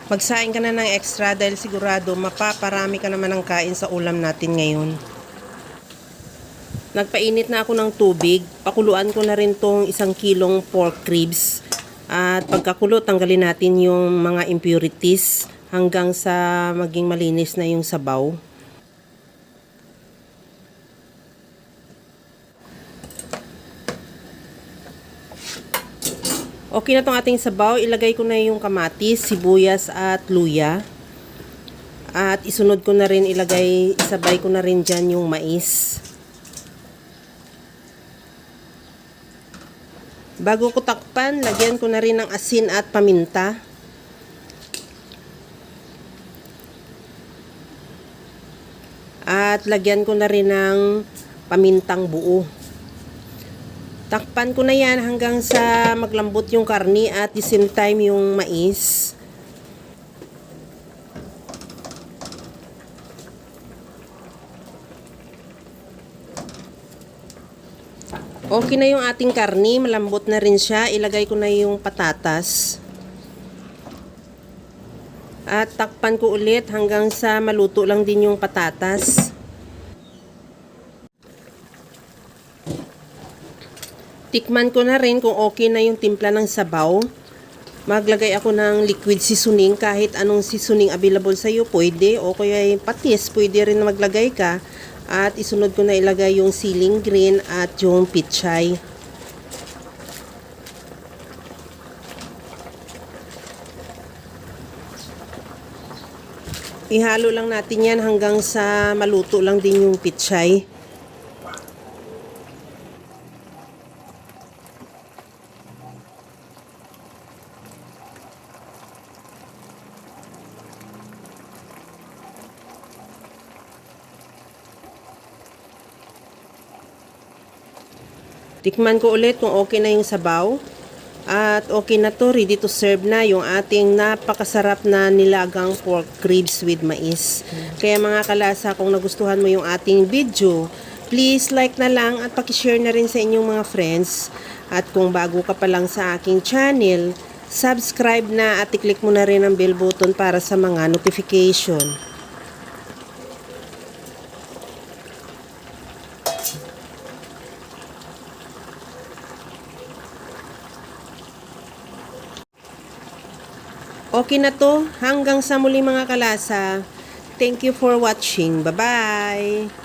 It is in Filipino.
Magsaing ka na ng extra dahil sigurado mapaparami ka naman ng kain sa ulam natin ngayon. Nagpainit na ako ng tubig. Pakuluan ko na rin tong 1 kilong pork ribs. At pagkakulo, tanggalin natin yung mga impurities hanggang sa maging malinis na yung sabaw. Okay na tong ating sabaw. Ilagay ko na yung kamatis, sibuyas at luya. At isunod ko na rin isabay ko na rin dyan yung mais. Bago ko takpan, lagyan ko na rin ng asin at paminta. At lagyan ko na rin ng pamintang buo. Takpan ko na yan hanggang sa maglambot yung karni at the same time yung mais. Okay na yung ating karni, malambot na rin siya. Ilagay ko na yung patatas. At takpan ko ulit hanggang sa maluto lang din yung patatas. Tikman ko na rin kung okay na yung timpla ng sabaw. Maglagay ako ng liquid seasoning, kahit anong seasoning available sa iyo pwede, o kaya patis, pwede rin na maglagay ka. At isunod ko na ilagay yung siling green at yung pichay. Ihalo lang natin yan hanggang sa maluto lang din yung pichay. Tikman ko ulit kung okay na yung sabaw. At okay na to, ready to serve na yung ating napakasarap na nilagang pork ribs with mais. Kaya mga kalasa, kung nagustuhan mo yung ating video, please like na lang at pakishare na rin sa inyong mga friends. At kung bago ka pa lang sa aking channel, subscribe na at i-click mo na rin ang bell button para sa mga notification. Okay na to. Hanggang sa muli mga kalasa. Thank you for watching. Bye-bye!